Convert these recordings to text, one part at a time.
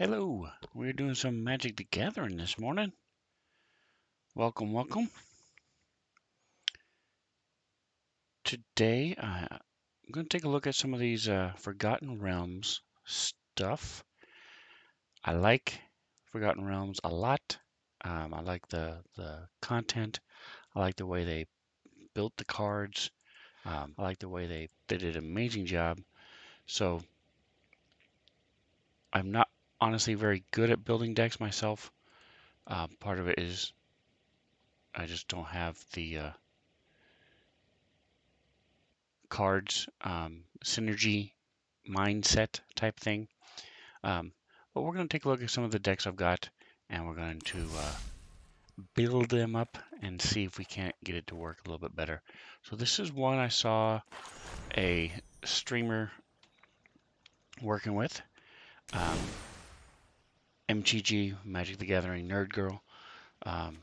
Hello, we're doing some Magic the Gathering this morning. Welcome, welcome. Today, I'm going to take a look at some of these Forgotten Realms stuff. I like Forgotten Realms a lot. I like the content. I like the way they built the cards. I like the way they did an amazing job. So I'm not honestly very good at building decks myself. Part of it is I just don't have the cards, synergy mindset type thing. Um, but we're going to take a look at some of the decks I've got, and we're going to build them up and see if we can't get it to work a little bit better. So this is one I saw a streamer working with, um, MTG, Magic the Gathering Nerd Girl. Um,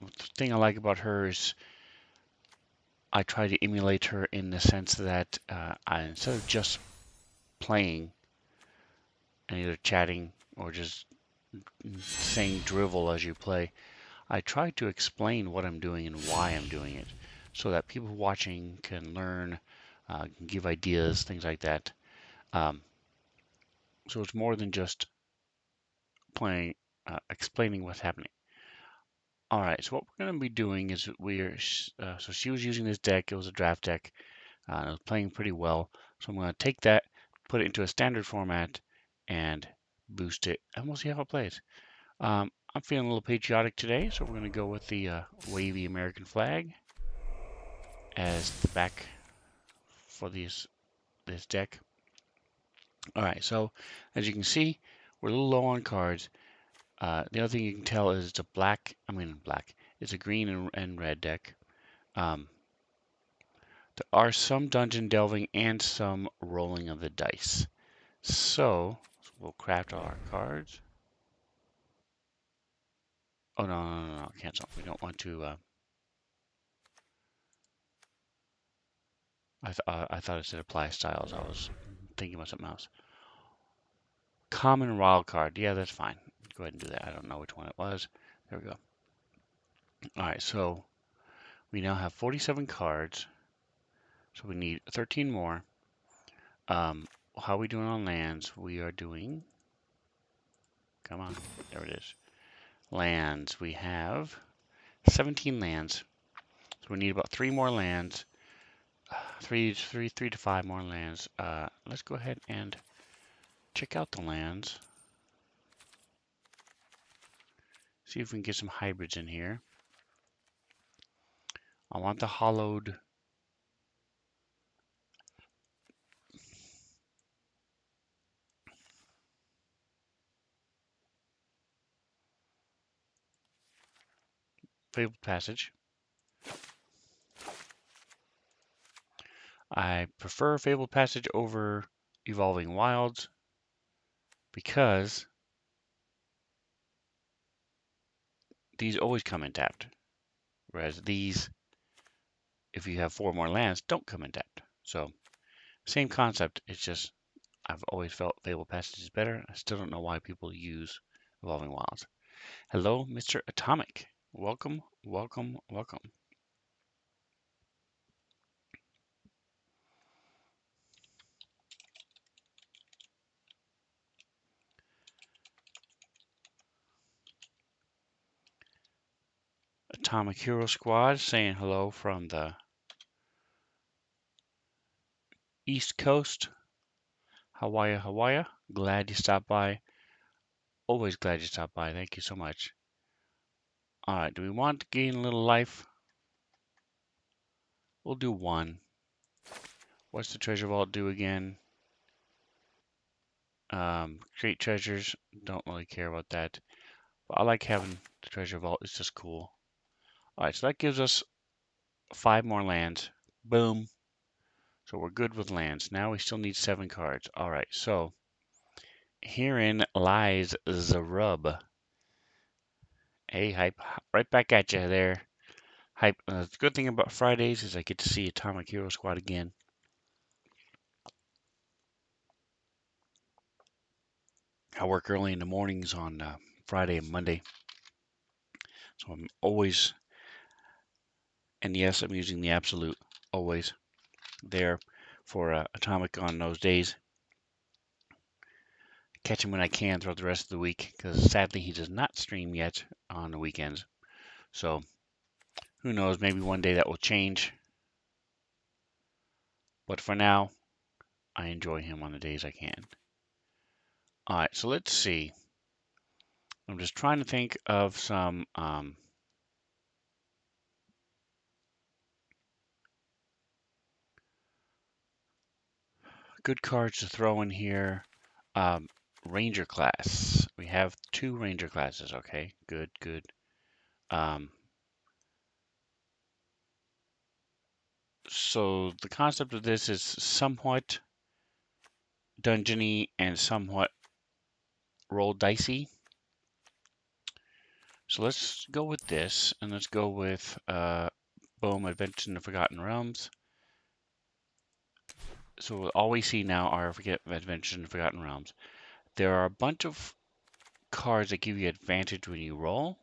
the thing I like about her is I try to emulate her in the sense that instead of just playing and either chatting or just saying drivel as you play, I try to explain what I'm doing and why I'm doing it so that people watching can learn, can give ideas, things like that. Um, so it's more than just playing, explaining what's happening. All right, so what we're going to be doing is so she was using this deck. It was a draft deck. It was playing pretty well. So I'm going to take that, put it into a standard format, and boost it, and we'll see how it plays. I'm feeling a little patriotic today, so we're going to go with the wavy American flag as the back for this deck. All right, so as you can see, we're a little low on cards. The other thing you can tell is it's a black. It's a green and red deck. Um, there are some dungeon delving and some rolling of the dice. So we'll craft all our cards. Oh no, cancel. We don't want to. I thought it said apply styles. I was thinking about something else. Common wild card. Yeah, that's fine. Go ahead and do that. I don't know which one it was. There we go. All right, so we now have 47 cards. So we need 13 more. How are we doing on lands? We are doing. Come on. There it is. Lands. We have 17 lands. So we need about 3 more lands. Three to 5 more lands. Let's go ahead and check out the lands. See if we can get some hybrids in here. I want the hollowed. Fabled Passage. I prefer Fabled Passage over Evolving Wilds because these always come in tapped. Whereas these, if you have 4 more lands, don't come in tapped. So, same concept. It's just I've always felt Fabled Passage is better. I still don't know why people use Evolving Wilds. Hello, Mr. Atomic. Welcome, welcome, welcome. Atomic Hero Squad saying hello from the East Coast. Hawaii, Hawaii. Glad you stopped by. Always glad you stopped by. Thank you so much. All right, do we want to gain a little life? We'll do 1. What's the treasure vault do again? Create treasures. Don't really care about that. But I like having the treasure vault. It's just cool. All right, so that gives us 5 more lands. Boom. So we're good with lands. Now we still need 7 cards. All right, so herein lies the rub. Hey, Hype. Right back at you there. Hype. The good thing about Fridays is I get to see Atomic Hero Squad again. I work early in the mornings on Friday and Monday, so I'm always, and yes, I'm using the absolute, always there for Atomic on those days. Catch him when I can throughout the rest of the week, because sadly he does not stream yet on the weekends. So who knows, maybe one day that will change. But for now, I enjoy him on the days I can. All right, so let's see. I'm just trying to think of some good cards to throw in here. Um, Ranger class. We have 2 Ranger classes. Okay, good, good. Um, so the concept of this is somewhat dungeony and somewhat roll dicey. So let's go with this, and let's go with boom, Adventure in the Forgotten Realms. So all we see now are Adventure in the Forgotten Realms. There are a bunch of cards that give you advantage when you roll.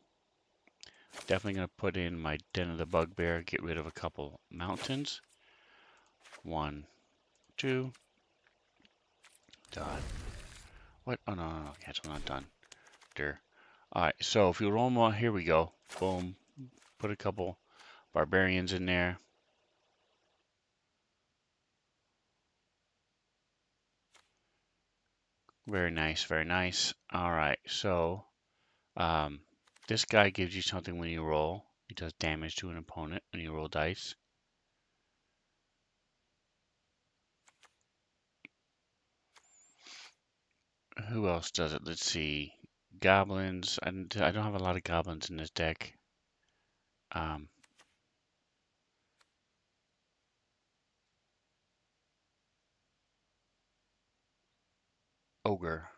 Definitely going to put in my Den of the Bugbear, get rid of a couple mountains. 1, 2, done. What? Oh, no, no, no, cancel, not done. There. Alright, so if you roll them all, here we go. Boom. Put a couple barbarians in there. Very nice, very nice. Alright, so um, this guy gives you something when you roll. He does damage to an opponent when you roll dice. Who else does it? Let's see. Goblins. And I don't have a lot of goblins in this deck. Um, Ogre.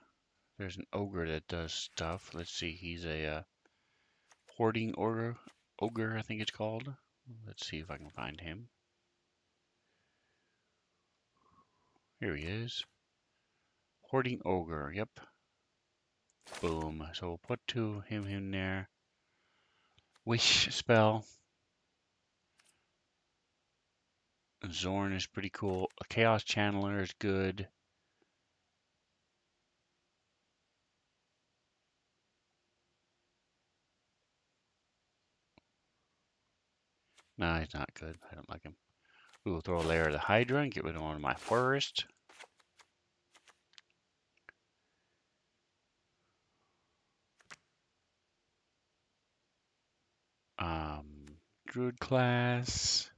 There's an ogre that does stuff. Let's see. He's a hoarding ogre. Ogre, I think it's called. Let's see if I can find him. Here he is. Hoarding ogre. Yep. Boom. So we'll put 2 him in there. Wish spell. Zorn is pretty cool. A Chaos Channeler is good. No, he's not good. I don't like him. We will throw a layer of the Hydra and get rid of one of my forest. Druid class.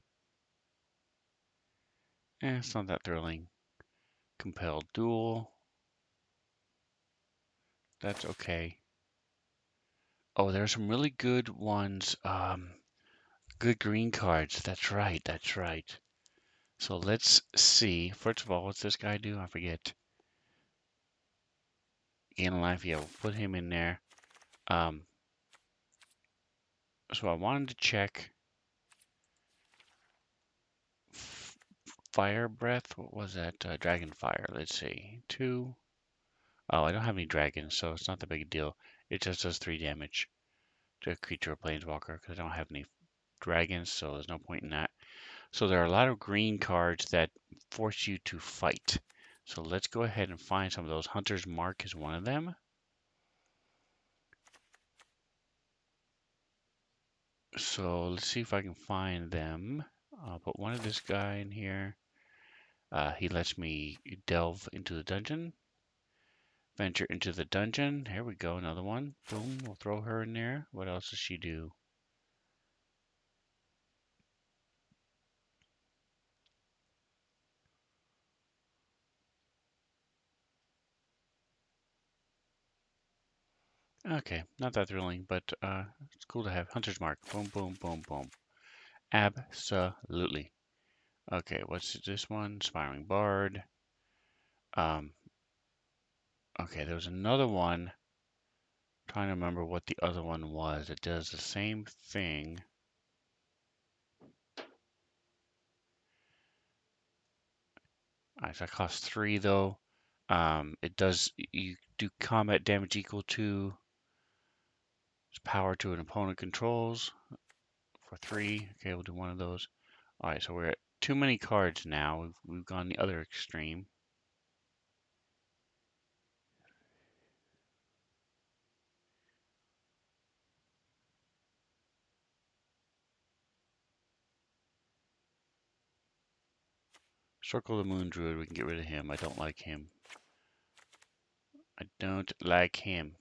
It's not that thrilling. Compelled duel. That's okay. Oh, there are some really good ones. Good green cards. That's right. That's right. So let's see. First of all, what's this guy do? I forget. Gain life. Yeah, we'll put him in there. Um, so I wanted to check fire breath. What was that? Dragon fire. Let's see. 2. Oh, I don't have any dragons, so it's not the big deal. It just does 3 damage to a creature or planeswalker because I don't have any dragons, so there's no point in that. So there are a lot of green cards that force you to fight. So let's go ahead and find some of those. Hunter's Mark is one of them. So let's see if I can find them. I'll put one of this guy in here. He lets me delve into the dungeon. Venture into the dungeon. Here we go, another one. Boom, we'll throw her in there. What else does she do? Okay, not that thrilling, but it's cool to have. Hunter's Mark. Boom, boom, boom, boom. Absolutely. Okay, what's this one? Inspiring Bard. Um, okay, there was another one. Trying to remember what the other one was. It does the same thing. Alright, so that costs 3 though. It does, you do combat damage equal to power to an opponent controls for 3. Okay, we'll do one of those. All right, so we're at too many cards now. We've gone the other extreme. Circle the Moon Druid, we can get rid of him. I don't like him. I don't like him.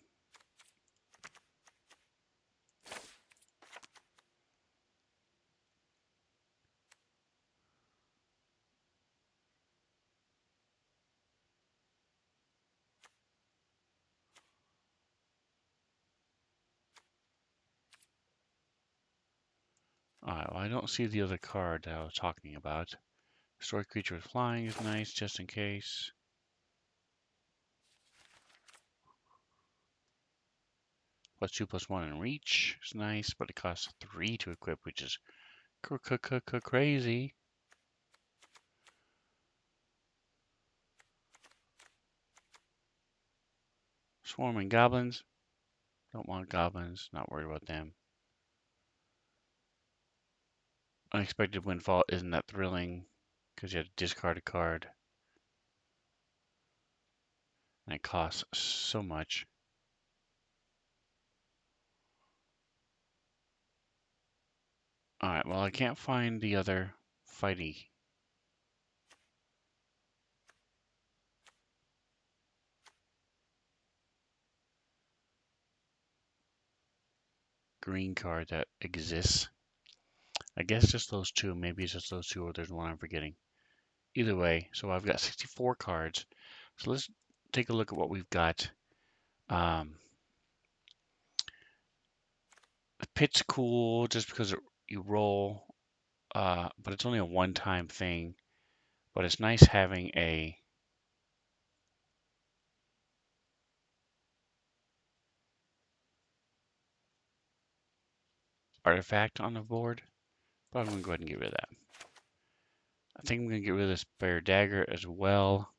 Alright, well, I don't see the other card that I was talking about. Destroy creature with flying is nice, just in case. +2/+1 in reach is nice, but it costs 3 to equip, which is crazy. Swarming goblins. Don't want goblins, not worried about them. Unexpected Windfall isn't that thrilling, because you have to discard a card. And it costs so much. Alright, well, I can't find the other fighty. Green card that exists. I guess just those two. Maybe it's just those two, or there's one I'm forgetting. Either way, so I've got 64 cards. So let's take a look at what we've got. The pit's cool just because you roll, but it's only a one-time thing. But it's nice having a artifact on the board. But I'm going to go ahead and get rid of that. I think I'm going to get rid of this Bear Dagger as well.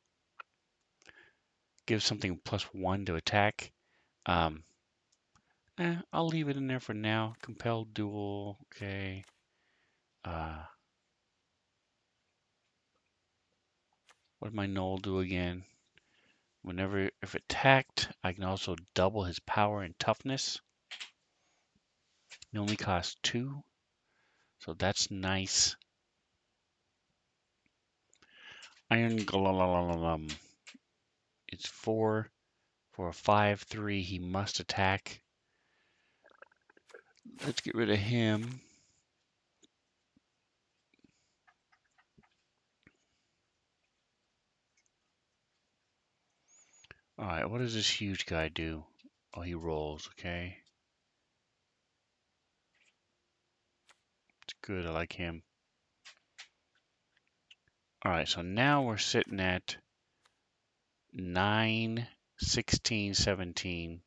Give something +1 to attack. I'll leave it in there for now. Compelled Duel, okay. What did my Null do again? Whenever, if attacked, I can also double his power and toughness. It only costs 2, so that's nice. Iron Golem. It's 4 for a 5/3. He must attack. Let's get rid of him. Alright, what does this huge guy do? Oh, he rolls, okay. It's good, I like him. Alright, so now we're sitting at 9, 16, 17,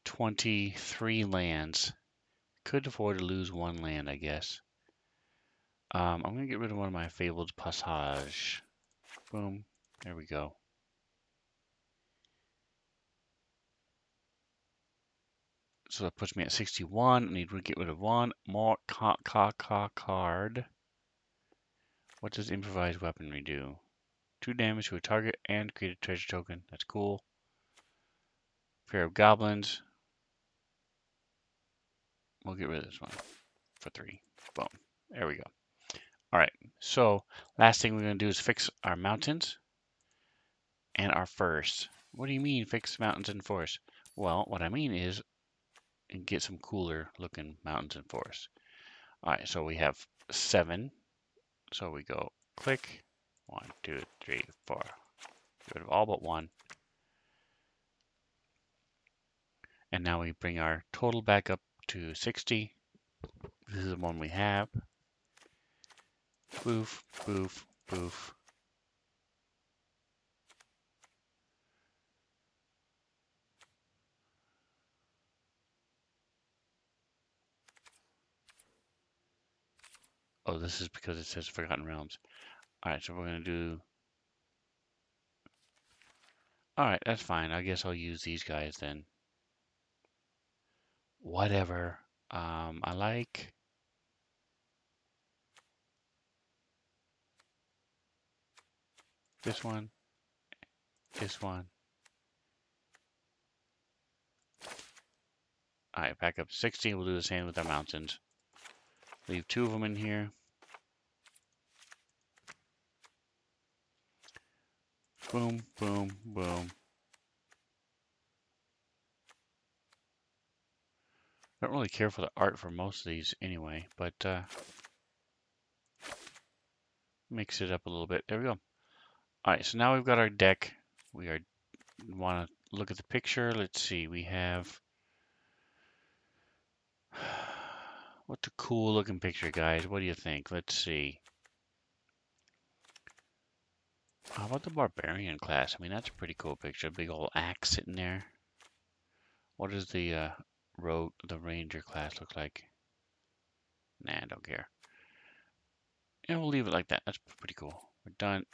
23 lands. Could afford to lose 1 land, I guess. I'm going to get rid of one of my Fabled Passage. Boom. There we go. So that puts me at 61. I need to get rid of one more card. What does Improvised Weaponry do? 2 damage to a target and create a treasure token. That's cool. Pair of Goblins. We'll get rid of this one for 3. Boom. There we go. Alright, so last thing we're going to do is fix our mountains and our forests. What do you mean fix mountains and forests? Well, what I mean is and get some cooler looking mountains and forests. Alright, so we have 7. So we go click. 1, 2, 3, 4. Get rid of all but 1. And now we bring our total back up to 60. This is the one we have. Boof, boof, boof. Oh, this is because it says Forgotten Realms. Alright, so we're going to do Alright, that's fine. I guess I'll use these guys then. Whatever. I like... this one. This one. Alright, back up to 60. We'll do the same with the mountains. Leave 2 of them in here. Boom, boom, boom. I don't really care for the art for most of these anyway, but mix it up a little bit. There we go. Alright, so now we've got our deck. We want to look at the picture. Let's see. We have... what's a cool looking picture, guys? What do you think? Let's see. How about the Barbarian class? I mean, that's a pretty cool picture. Big old axe sitting there. What does the Ranger class look like? Nah, I don't care. And we'll leave it like that. That's pretty cool. We're done.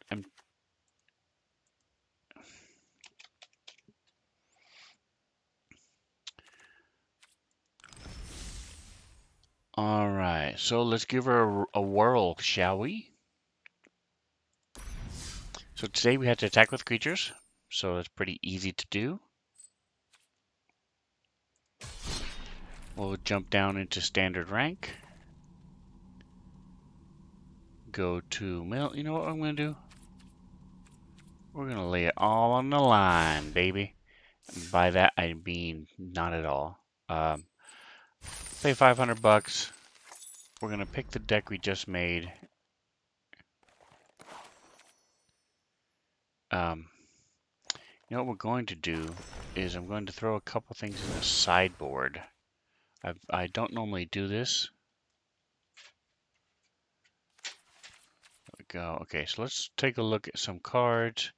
All right, so let's give her a whirl, shall we? So today we had to attack with creatures, so it's pretty easy to do. We'll jump down into standard rank. Go to mill. You know what I'm going to do? We're going to lay it all on the line, baby. And by that, I mean not at all. Pay 500 bucks. We're going to pick the deck we just made. You know what we're going to do is I'm going to throw a couple things in the sideboard. I don't normally do this. There we go. Okay, so let's take a look at some cards.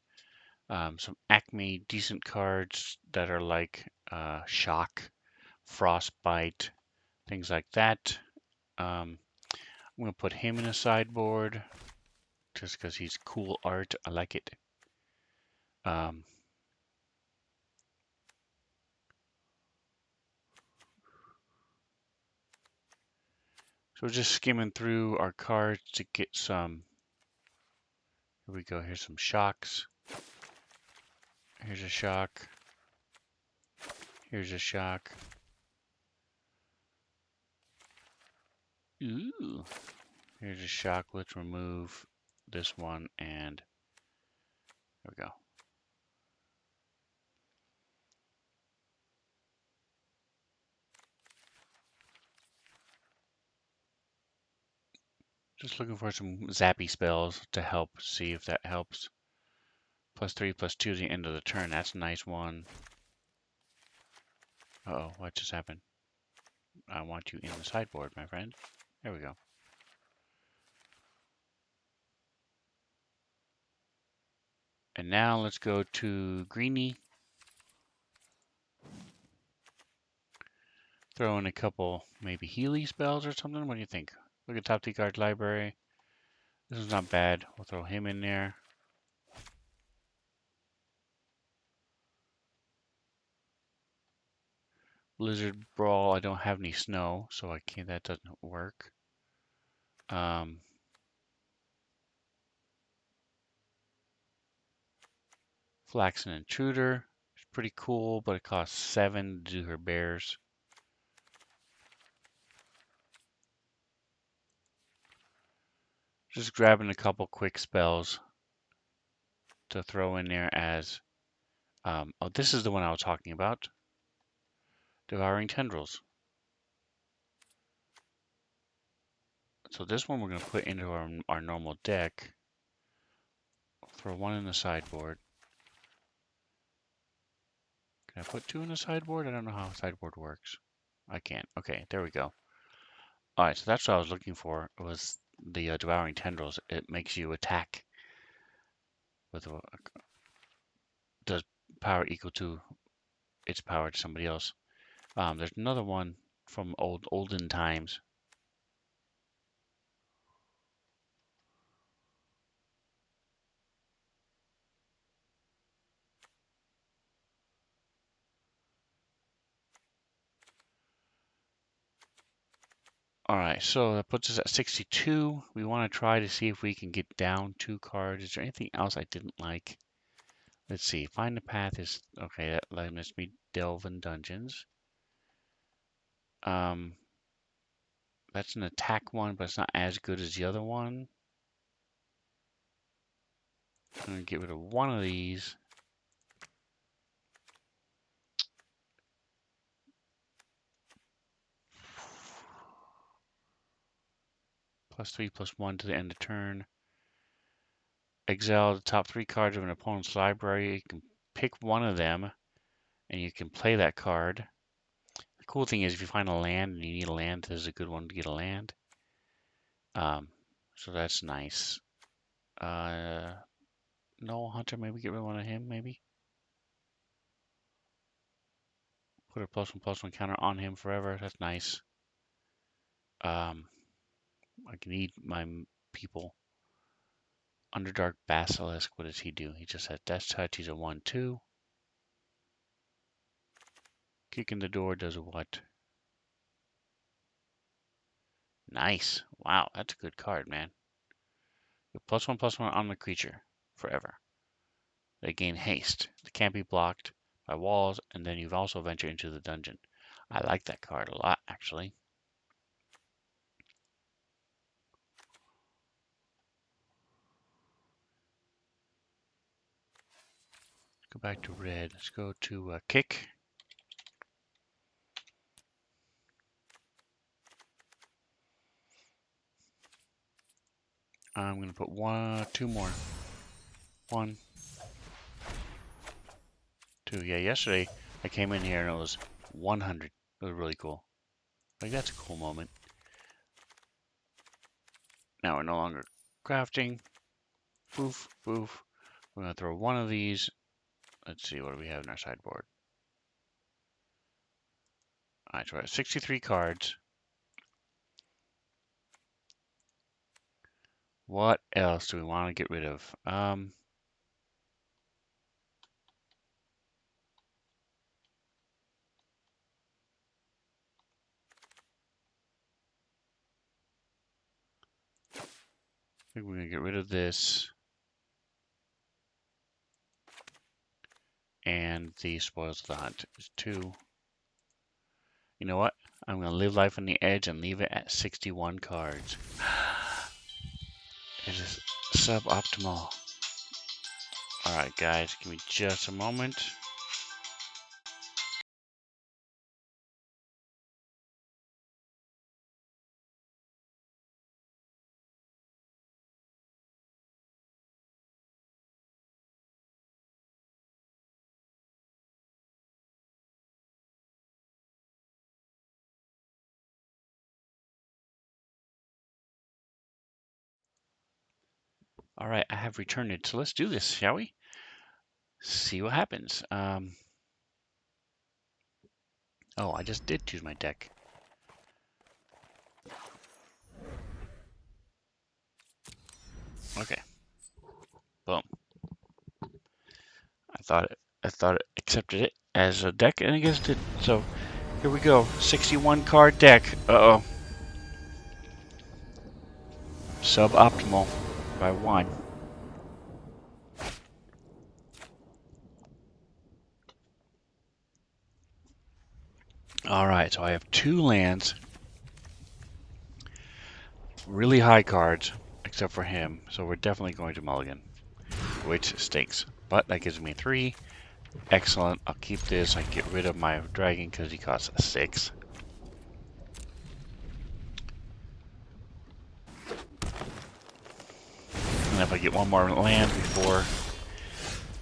Some Acme decent cards that are like Shock, Frostbite, things like that. I'm going to put him in a sideboard just because he's cool art. I like it. So we're just skimming through our cards to get some. Here we go. Here's some shocks. Here's a shock. Here's a shock. Ooh. Here's a shock. Let's remove this one and there we go. Just looking for some zappy spells to help, see if that helps. +3/+2 at the end of the turn. That's a nice one. Uh-oh, what just happened? I want you in the sideboard, my friend. There we go. And now let's go to Greeny. Throw in a couple maybe Healy spells or something. What do you think? Look at top 2 card library. This is not bad. We'll throw him in there. Blizzard Brawl. I don't have any snow, so I can't. That doesn't work. Flaxen Intruder. It's pretty cool, but it costs 7 to do her bears. Just grabbing a couple quick spells to throw in there as, oh, this is the one I was talking about. Devouring Tendrils. So this one we're going to put into our normal deck. Throw one in the sideboard. Can I put 2 in the sideboard? I don't know how sideboard works. I can't. Okay, there we go. Alright, so that's what I was looking for. It was the Devouring Tendrils. It makes you attack with does power equal to its power to somebody else. There's another one from olden times. All right, so that puts us at 62. We want to try to see if we can get down 2 cards. Is there anything else I didn't like? Let's see. Find the path is okay. That lets me delve in dungeons. That's an attack one, but it's not as good as the other one. I'm gonna get rid of one of these. +3/+1 to the end of turn. Exile the top 3 cards of an opponent's library. You can pick one of them, and you can play that card. The cool thing is, if you find a land and you need a land, this is a good one to get a land. So that's nice. No hunter, maybe get rid of one of him, maybe. Put a +1/+1 counter on him forever. That's nice. I can need my people. Underdark Basilisk, what does he do? He just has Death Touch. He's a 1/2. Kicking the door does what? Nice. Wow, that's a good card, man. +1/+1 on the creature forever. They gain haste. They can't be blocked by walls, and then you've also ventured into the dungeon. I like that card a lot, actually. Go back to red. Let's go to kick. I'm going to put 2 more. 1, 2. Yeah, yesterday I came in here and it was 100. It was really cool. Like, that's a cool moment. Now we're no longer crafting. Boof, boof. We're going to throw one of these. Let's see, what do we have in our sideboard? All right, so we're at 63 cards. What else do we want to get rid of? I think we're going to get rid of this. And the Spoils of the Hunt is 2. You know what? I'm going to live life on the edge and leave it at 61 cards. It is suboptimal. Alright, guys, give me just a moment. Alright, I have returned it. So let's do this, shall we? See what happens. Oh, I just did choose my deck. Okay. Boom. I thought it accepted it as a deck, and I guess it did. So here we go. 61 card deck. Uh-oh. Suboptimal by 1. Alright, so I have 2 lands. Really high cards, except for him. So we're definitely going to mulligan, which stinks. But that gives me 3. Excellent. I'll keep this. I can get rid of my dragon because he costs 6. And if I get one more land before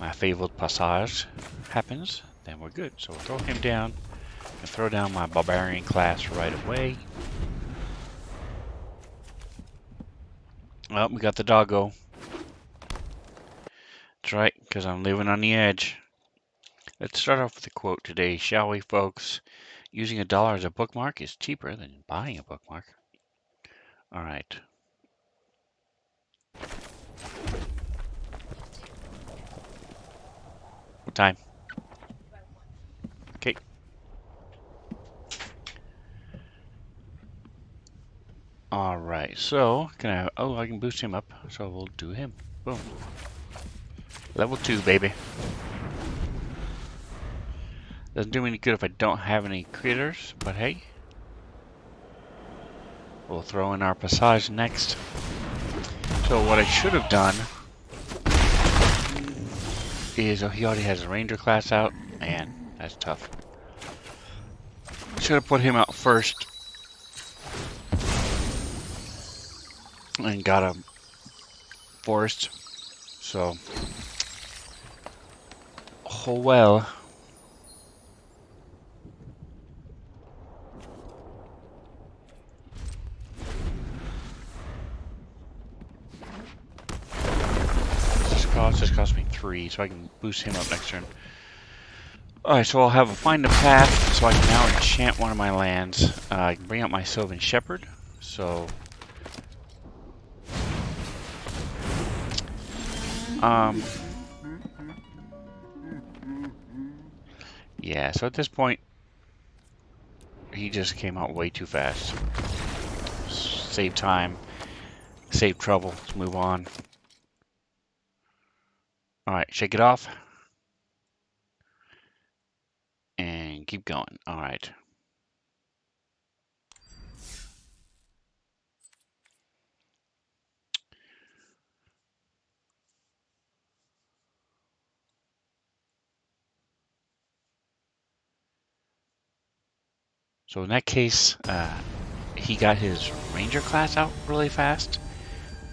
my fabled passage happens, then we're good. So we'll throw him down and throw down my barbarian class right away. Well, we got the doggo. That's right, because I'm living on the edge. Let's start off with a quote today, shall we, folks? Using $1 as a bookmark is cheaper than buying a bookmark. All right. What time? Okay. Alright, so can I, oh, I can boost him up, so we'll do him. Boom. Level 2, baby. Doesn't do me any good if I don't have any critters, but hey. We'll throw in our Passage next. So what I should have done is, oh, he already has a Ranger class out. Man, that's tough. Should have put him out first. And got a forest. So, oh well. This cost me 3, so I can boost him up next turn. Alright, so I'll have a find a path, so I can now enchant one of my lands. I can bring out my Sylvan Shepherd, so... yeah, so at this point, he just came out way too fast. Save time, save trouble, let's move on. Alright, shake it off. And keep going. Alright. So in that case, he got his Ranger class out really fast.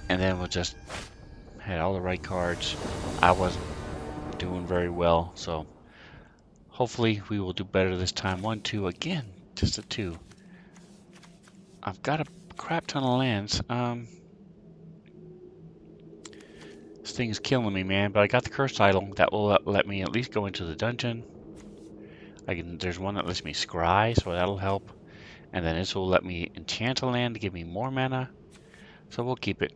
And then we just had all the right cards. I wasn't doing very well, so hopefully we will do better this time. 1, 2, again, just a 2. I've got a crap ton of lands. This thing is killing me, man. But I got the Cursed Idol. That will let me at least go into the dungeon. There's one that lets me scry, so that'll help. And then this will let me enchant a land to give me more mana. So we'll keep it.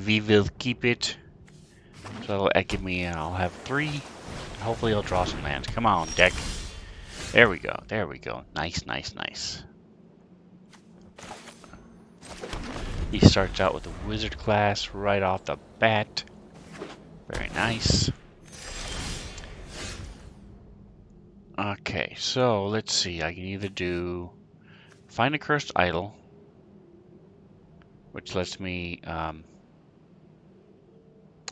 We will keep it. So that'll give me, I'll have 3. Hopefully I'll draw some lands. Come on, deck. There we go. There we go. Nice, nice, nice. He starts out with a wizard class right off the bat. Very nice. Okay, so let's see. I can either do find a Cursed Idol, which lets me,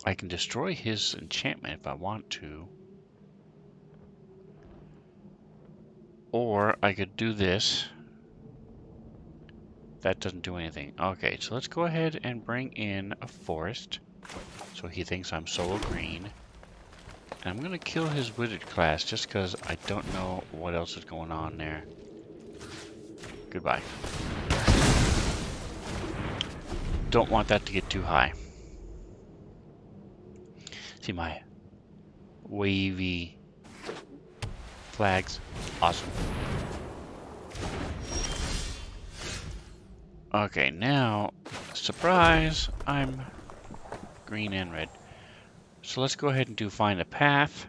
I can destroy his enchantment if I want to. Or I could do this. That doesn't do anything. Okay, so let's go ahead and bring in a forest. So he thinks I'm solo green. And I'm going to kill his wizard class just because I don't know what else is going on there. Goodbye. Don't want that to get too high. See my wavy flags? Awesome. Okay, now, surprise, I'm green and red. So let's go ahead and do find a path.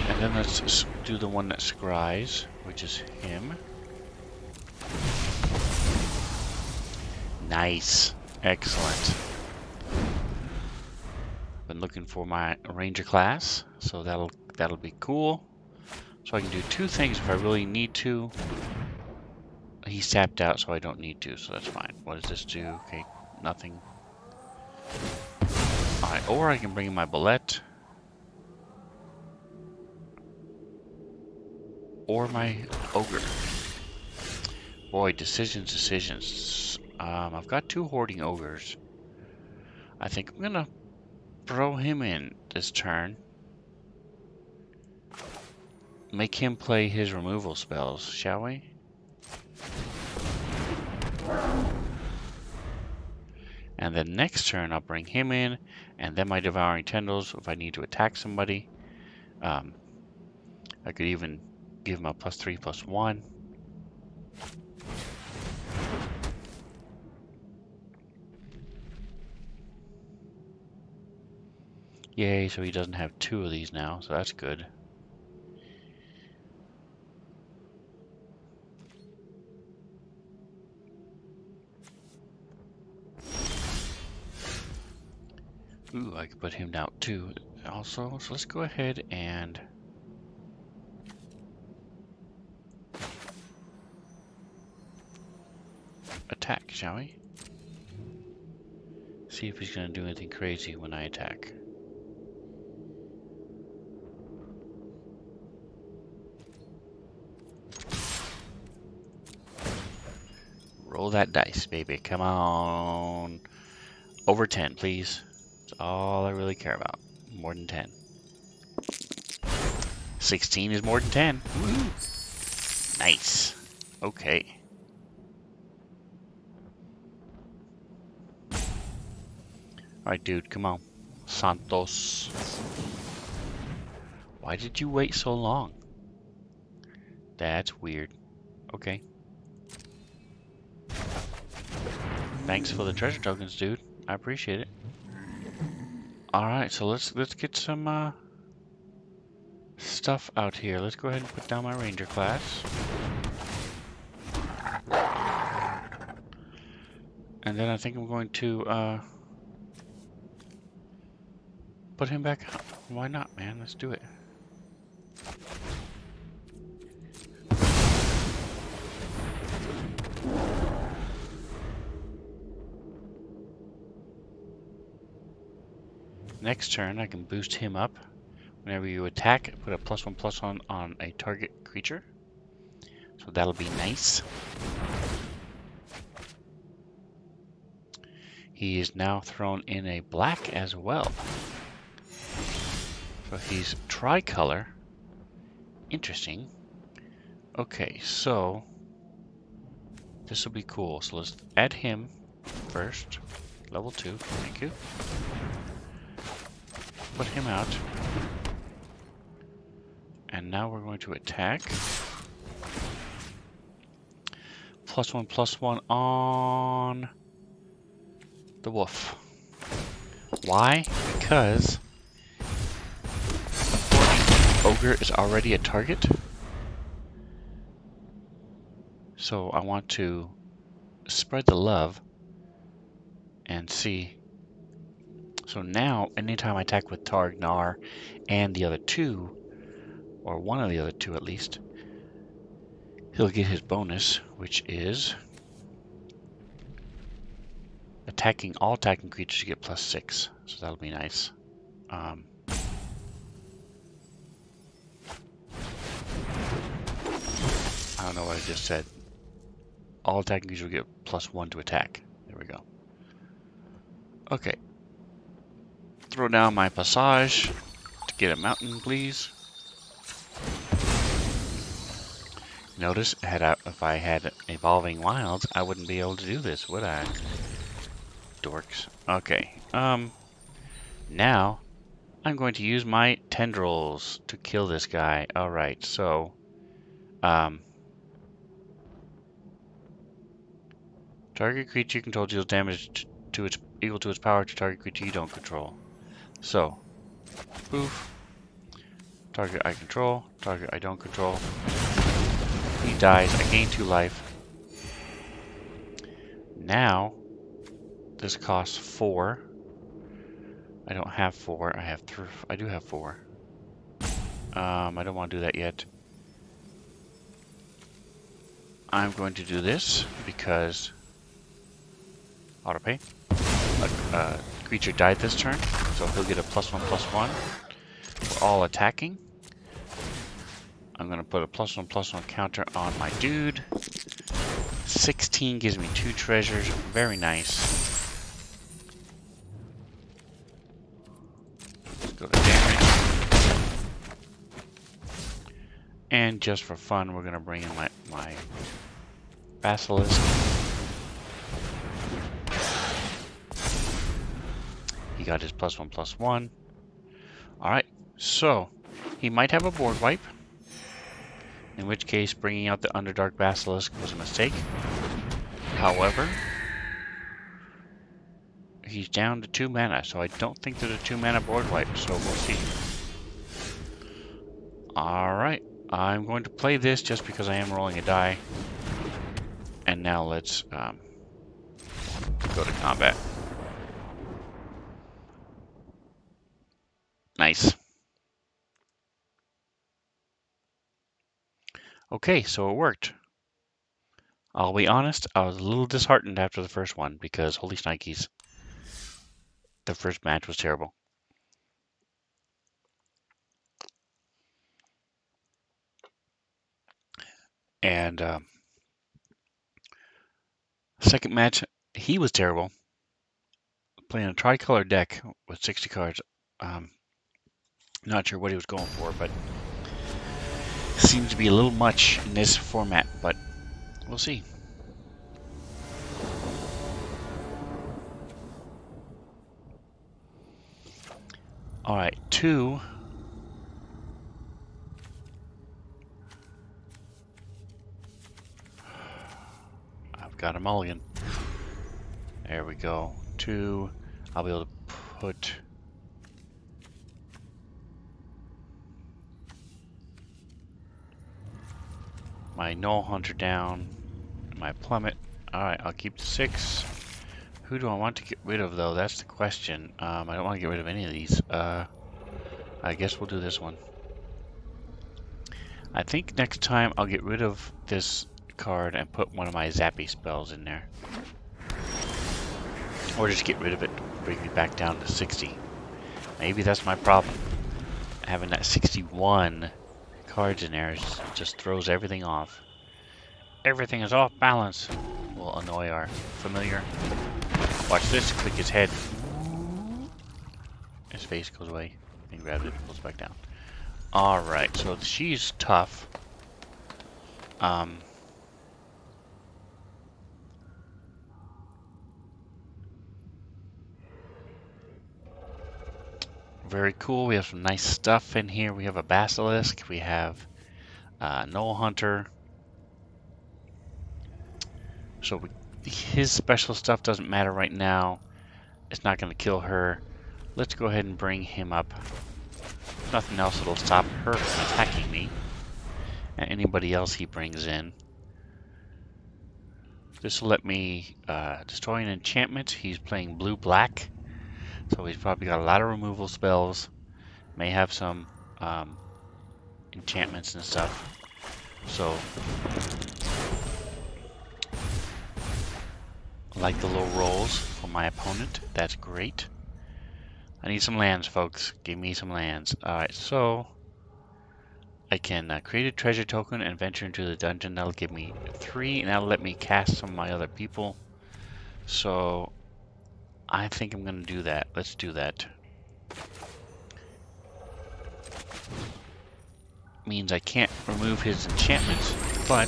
And then let's do the one that scries, which is him. Nice. Excellent. Been looking for my Ranger class, so that'll be cool. So I can do 2 things if I really need to. He's tapped out, so I don't need to, so that's fine. What does this do? Okay, nothing. Alright, or I can bring in my Bullet. Or my Ogre. Boy, decisions. I've got 2 Hoarding Ogres. I think I'm gonna throw him in this turn. Make him play his removal spells, shall we? And then next turn I'll bring him in, and then my Devouring Tendrils if I need to attack somebody. I could even give him a +3/+1. Yay, so he doesn't have 2 of these now, so that's good. Ooh, I could put him down too also, so let's go ahead and attack, shall we? See if he's gonna do anything crazy when I attack. Roll that dice, baby. Come on. Over 10, please. That's all I really care about. More than 10. 16 is more than 10. Woo! Nice. Okay. Alright, dude, come on. Santos. Why did you wait so long? That's weird. Okay. Thanks for the treasure tokens, dude. I appreciate it. Alright, so let's get some stuff out here. Let's go ahead and put down my ranger class. And then I think I'm going to put him back up. Why not, man? Let's do it. Next turn, I can boost him up. Whenever you attack, put a +1/+1 on a target creature. So that'll be nice. He is now thrown in a black as well. So he's tricolor. Interesting. Okay, so this will be cool. So let's add him first. Level 2, thank you. Put him out. And now we're going to attack. +1/+1 on the wolf. Why? Because ogre is already a target. So I want to spread the love and see. So now, anytime I attack with Targ, Gnar, and the other 2, or one of the other 2 at least, he'll get his bonus, which is all attacking creatures get +6. So that'll be nice. I don't know what I just said. All attacking creatures will get +1 to attack. There we go. Okay. Throw down my passage to get a mountain, please. Notice, if I had Evolving Wilds, I wouldn't be able to do this, would I? Dorks. Okay. Now, I'm going to use my tendrils to kill this guy. Alright, so... target creature you control deals damage to its equal to its power to target creature you don't control. So, poof. Target I control, target I don't control. He dies, I gain 2 life. Now, this costs 4. I don't have 4, I have 3. I do have 4. I don't want to do that yet. I'm going to do this because autopay. A creature died this turn, so he'll get a +1/+1. We're all attacking. I'm going to put a +1/+1 counter on my dude. 16 gives me 2 treasures. Very nice. Let's go to damage. And just for fun, we're going to bring in my Basilisk. He got his +1/+1. Alright, so he might have a board wipe. In which case, bringing out the Underdark Basilisk was a mistake. However, He's down to 2 mana, so I don't think there's a 2 mana board wipe, so we'll see. Alright, I'm going to play this just because I am rolling a die. And now let's go to combat. Nice. Okay, so it worked. I'll be honest, I was a little disheartened after the first one because holy shnikes, the first match was terrible. And second match, he was terrible. Playing a tricolor deck with 60 cards. Not sure what he was going for, but seems to be a little much in this format, but we'll see. Alright, 2. I've got a mulligan. There we go. 2. I'll be able to put my Null Hunter down, my Plummet. Alright, I'll keep the 6. Who do I want to get rid of, though? That's the question. I don't want to get rid of any of these. I guess we'll do this one. I think next time I'll get rid of this card and put one of my zappy spells in there. Or just get rid of it, bring me back down to 60. Maybe that's my problem. Having that 61 cards in there just throws everything off. Everything is off balance. Will annoy our familiar. Watch this, click his head. His face goes away. And grabs it, pulls back down. Alright, so she's tough. Very cool. We have some nice stuff in here. We have a Basilisk. We have Null Hunter. So his special stuff doesn't matter right now. It's not going to kill her. Let's go ahead and bring him up. Nothing else that'll stop her from attacking me. And anybody else he brings in. This will let me destroy an enchantment. He's playing blue-black. So he's probably got a lot of removal spells. May have some enchantments and stuff. So, I like the low rolls for my opponent. That's great. I need some lands, folks. Give me some lands. Alright, so I can create a treasure token and venture into the dungeon. That'll give me 3, and that'll let me cast some of my other people. So I think I'm going to do that. Let's do that. Means I can't remove his enchantments, but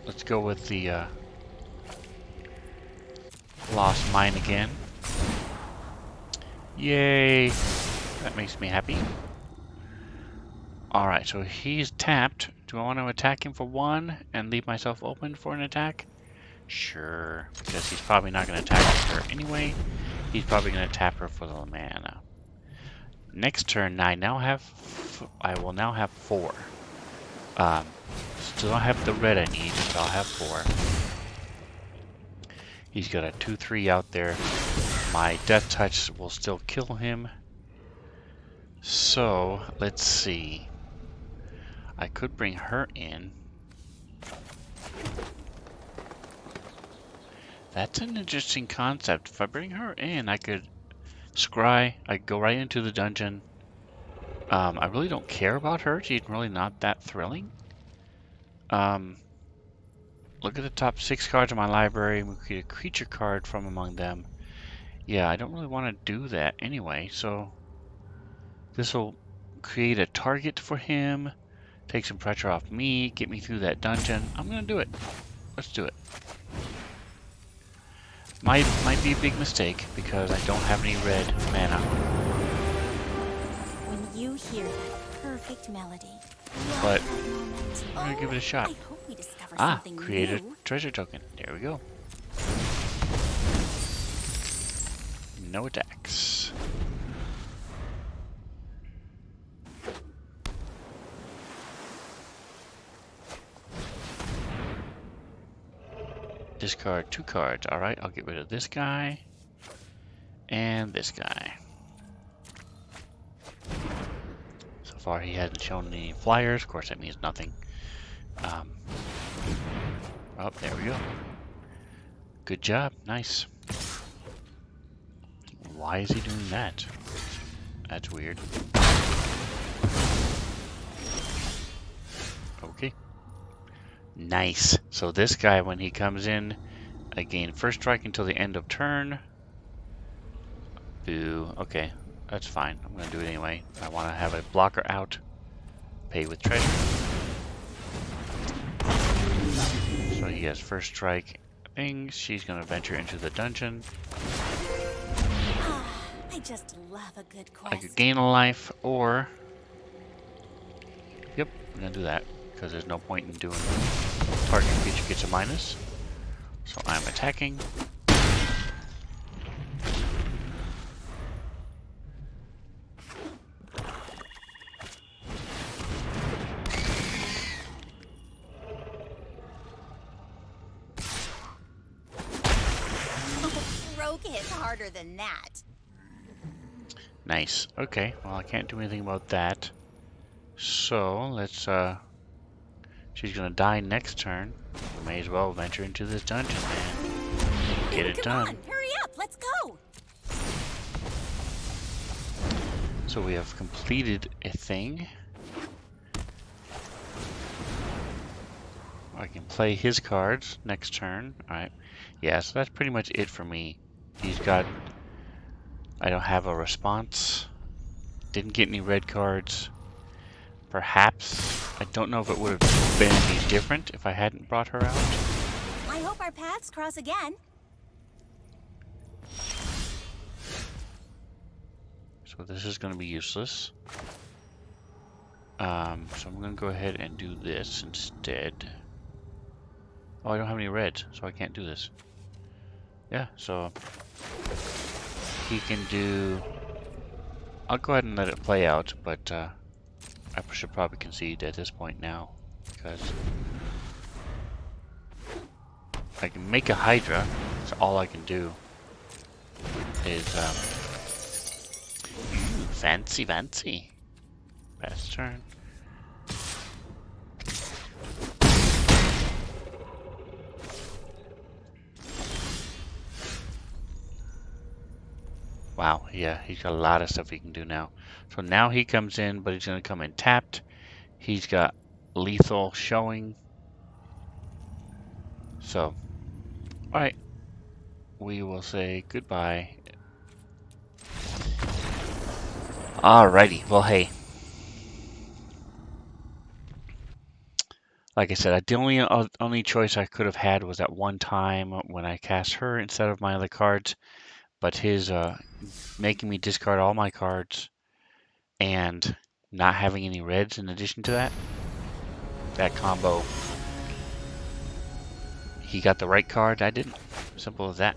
let's go with the Lost Mine again. Yay! That makes me happy. Alright, so he's tapped. Do I want to attack him for 1 and leave myself open for an attack? Sure, because he's probably not going to attack her anyway. He's probably going to tap her for the mana. Next turn, I will now have 4. Still don't have the red I need, but I'll have 4. He's got a 2/3 out there. My Death Touch will still kill him. So, let's see. I could bring her in. That's an interesting concept. If I bring her in, I could scry. I could go right into the dungeon. I really don't care about her. She's really not that thrilling. Look at the top 6 cards in my library. We create a creature card from among them. Yeah, I don't really want to do that anyway. So this will create a target for him. Take some pressure off me. Get me through that dungeon. I'm going to do it. Let's do it. Might be a big mistake because I don't have any red mana. When you hear that perfect melody, But that moment, I'm gonna give it a shot. I hope we discover for something create a new. treasure token. There we go. No attacks. Discard 2 cards. Alright, I'll get rid of this guy. And this guy. So far he hasn't shown any flyers. Of course that means nothing. Oh, there we go. Good job. Nice. Why is he doing that? That's weird. Okay. Nice. So this guy, when he comes in, I gain first strike until the end of turn. Boo. Okay. That's fine. I'm going to do it anyway. I want to have a blocker out. Pay with treasure. So he has first strike things. She's going to venture into the dungeon. I just love a good quest. I could gain a life, or... Yep, I'm going to do that, because there's no point in doing target creature gets a minus. So I'm attacking. Rogue hits harder than that. Nice. Okay, well I can't do anything about that. So, let's, she's gonna die next turn. We may as well venture into this dungeon, man. Get it done. Come on, hurry up, let's go! So we have completed a thing. I can play his cards next turn. Alright. Yeah, so that's pretty much it for me. He's got... I don't have a response. Didn't get any red cards. Perhaps. I don't know if it would have been any different if I hadn't brought her out. I hope our paths cross again. So this is going to be useless. So I'm going to go ahead and do this instead. Oh, I don't have any reds, so I can't do this. Yeah, so he can do... I'll go ahead and let it play out, but I should probably concede at this point now, because I can make a Hydra. That's all I can do. Is fancy. Pass turn. Wow, yeah, he's got a lot of stuff he can do now. So now he comes in, but he's going to come in tapped. He's got lethal showing. So, alright. We will say goodbye. Alrighty, well hey. Like I said, the only choice I could have had was at one time when I cast her instead of my other cards. But his making me discard all my cards and not having any reds in addition to that, that combo, he got the right card, I didn't. Simple as that.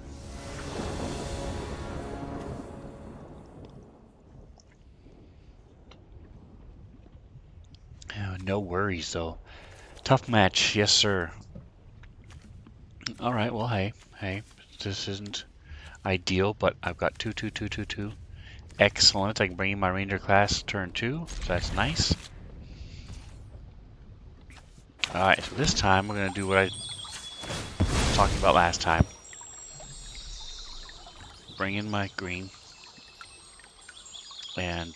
No worries though. Tough match, yes sir. Alright, well hey, this isn't ideal, but I've got 2. Excellent. I can bring in my Ranger class turn 2, so that's nice. Alright, so this time we're going to do what I was talking about last time. Bring in my green. And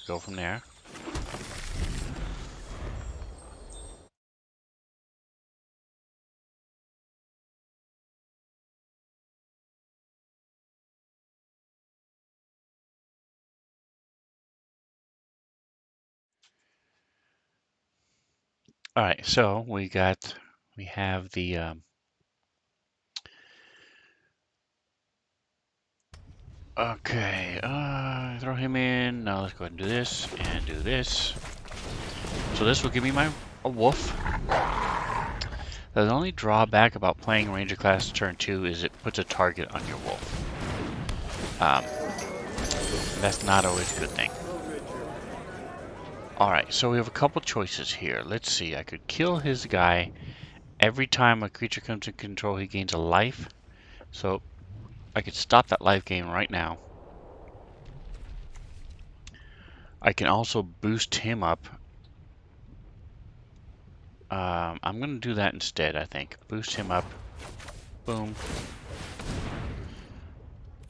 go from there. Alright, so we have the okay, throw him in. Now let's go ahead and do this and do this. So this will give me a wolf. The only drawback about playing Ranger class turn 2 is it puts a target on your wolf. That's not always a good thing. Alright, so we have a couple choices here. Let's see, I could kill his guy. Every time a creature comes in control, he gains a life. So I could stop that life gain right now. I can also boost him up. I'm going to do that instead, I think. Boost him up. Boom.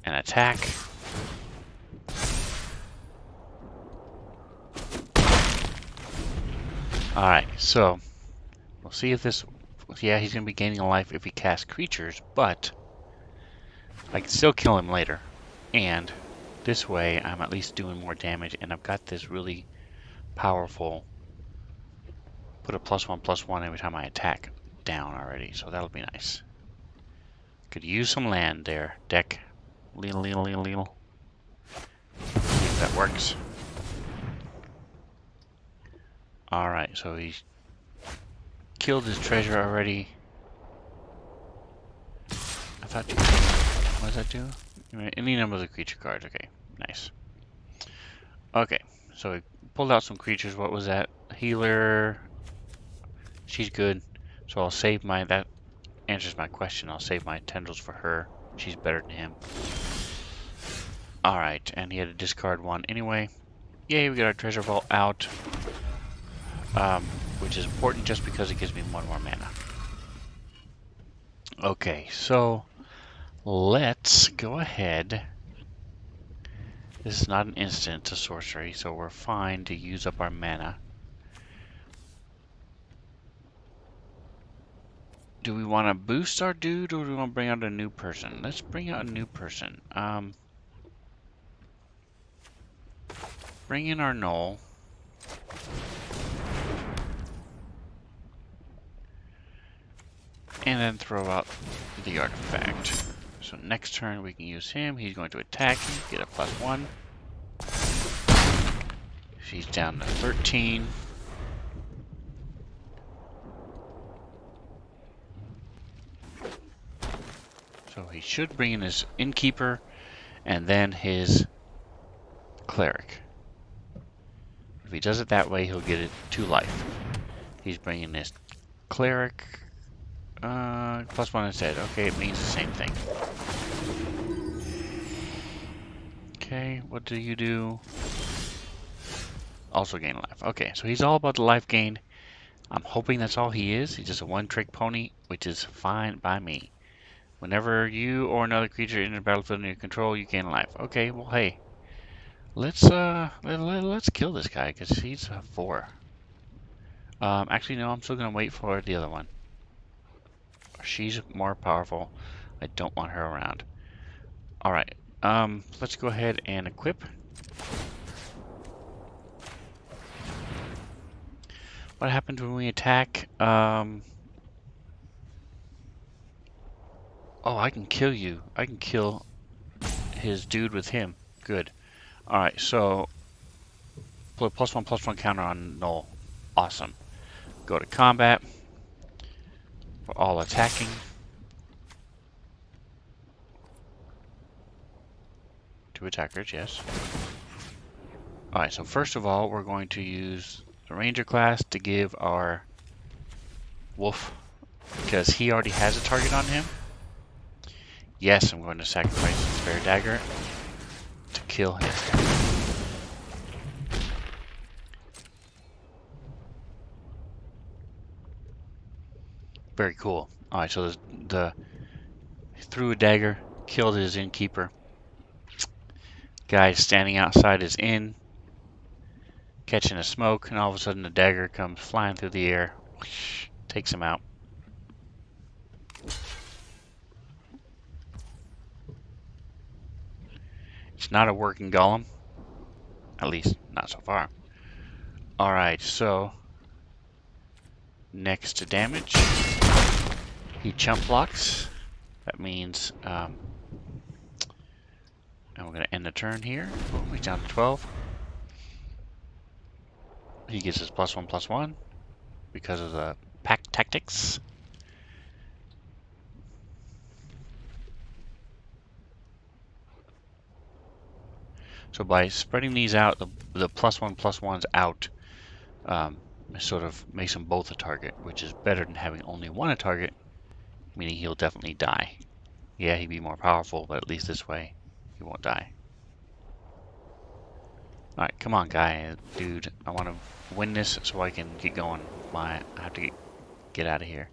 And attack. Alright, so we'll see if this... Yeah, he's going to be gaining a life if he casts creatures, but I can still kill him later. And this way, I'm at least doing more damage, and I've got this really powerful... Put a +1/+1 every time I attack down already, so that'll be nice. Could use some land there, deck. Leal. See if that works. Alright, so he's killed his treasure already. I thought you... What does that do? Any number of the creature cards. Okay, nice. Okay, so we pulled out some creatures. What was that? Healer. She's good. So I'll save my... That answers my question. I'll save my tendrils for her. She's better than him. Alright, and he had to discard one anyway. Yay, we got our treasure vault out. Which is important just because it gives me 1 more mana. Okay, so let's go ahead. This is not an instant, it's a sorcery, so we're fine to use up our mana. Do we want to boost our dude, or do we want to bring out a new person? Let's bring out a new person. Bring in our Null. And then throw out the artifact. So next turn we can use him. He's going to attack, get a +1. She's down to 13. So he should bring in his Innkeeper and then his Cleric. If he does it that way, he'll get it 2 life. He's bringing his Cleric. +1 instead. Okay, it means the same thing. Okay, what do you do? Also gain life. Okay, so he's all about the life gain. I'm hoping that's all he is. He's just a one-trick pony, which is fine by me. Whenever you or another creature in the battlefield under your control, you gain life. Okay, well, hey, let's kill this guy because he's a 4. Actually, no, I'm still gonna wait for the other one. She's more powerful. I don't want her around. Alright, let's go ahead and equip. What happens when we attack? Oh, I can kill you. I can kill his dude with him. Good. Alright, so put a +1/+1 counter on Null. Awesome. Go to combat. We're all attacking. Two attackers, yes. Alright, so first of all, we're going to use the Ranger class to give our wolf, because he already has a target on him. Yes, I'm going to sacrifice the Spare Dagger to kill him. Very cool. Alright, so threw a dagger, killed his innkeeper. Guy standing outside his inn, catching a smoke, and all of a sudden the dagger comes flying through the air, whoosh, takes him out. It's not a working golem, at least not so far. Alright, so next to damage, he chump blocks. That means, and we're going to end the turn here. Boom, he's down to 12. He gets his +1/+1 because of the pack tactics. So by spreading these out, the +1/+1s out, sort of makes them both a target, which is better than having only one a target, meaning he'll definitely die. Yeah, he'd be more powerful, but at least this way, he won't die. Alright, come on, guy, dude. I want to win this so I can get going. I have to get out of here.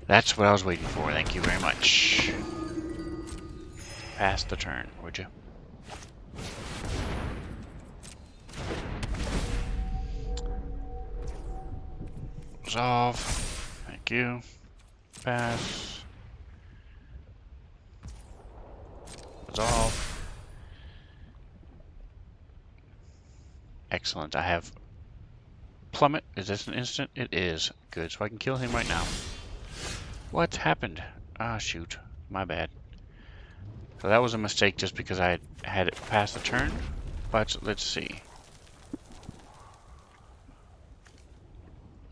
That's what I was waiting for. Thank you very much. Pass the turn, would you? Resolve. Thank you. Pass. Resolve. Excellent. I have plummet. Is this an instant? It is. Good. So I can kill him right now. What happened? Ah, shoot. My bad. So that was a mistake just because I had it past the turn. But let's see.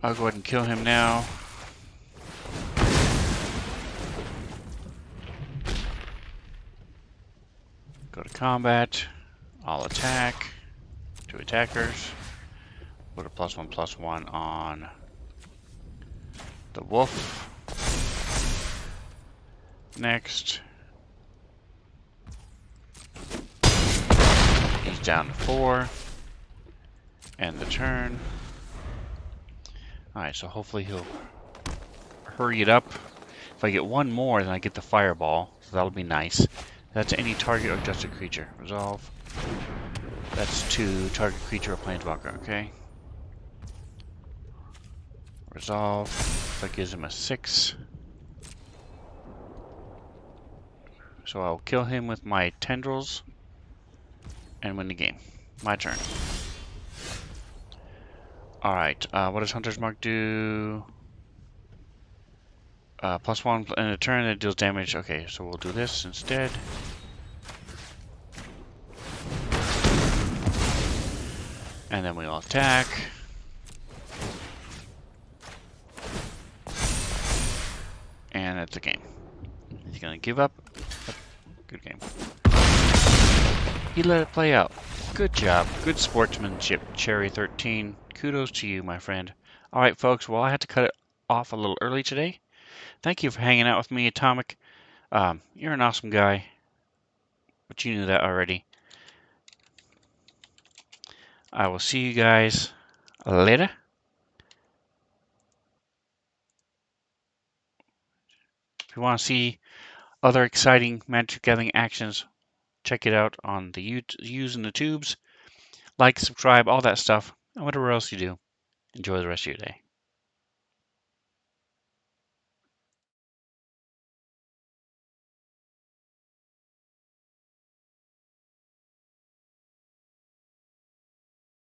I'll go ahead and kill him now. Go to combat. I'll attack. 2 attackers. Put a +1/+1 on the wolf. Next. He's down to 4. End the turn. Alright, so hopefully he'll hurry it up. If I get one more, then I get the fireball. So that'll be nice. That's any target or adjusted creature. Resolve. That's to target creature or planeswalker, okay? Resolve. That gives him a 6. So I'll kill him with my tendrils and win the game. My turn. Alright, what does Hunter's Mark do? +1 in a turn that deals damage. Okay, so we'll do this instead. And then we'll attack. And it's a game. He's gonna give up. Good game. He let it play out. Good job. Good sportsmanship, Cherry 13. Kudos to you, my friend. Alright, folks. Well, I had to cut it off a little early today. Thank you for hanging out with me, Atomic. You're an awesome guy. But you knew that already. I will see you guys later. If you want to see other exciting Magic Gathering actions, check it out on the U's and the Tubes. Like, subscribe, all that stuff, and whatever else you do. Enjoy the rest of your day.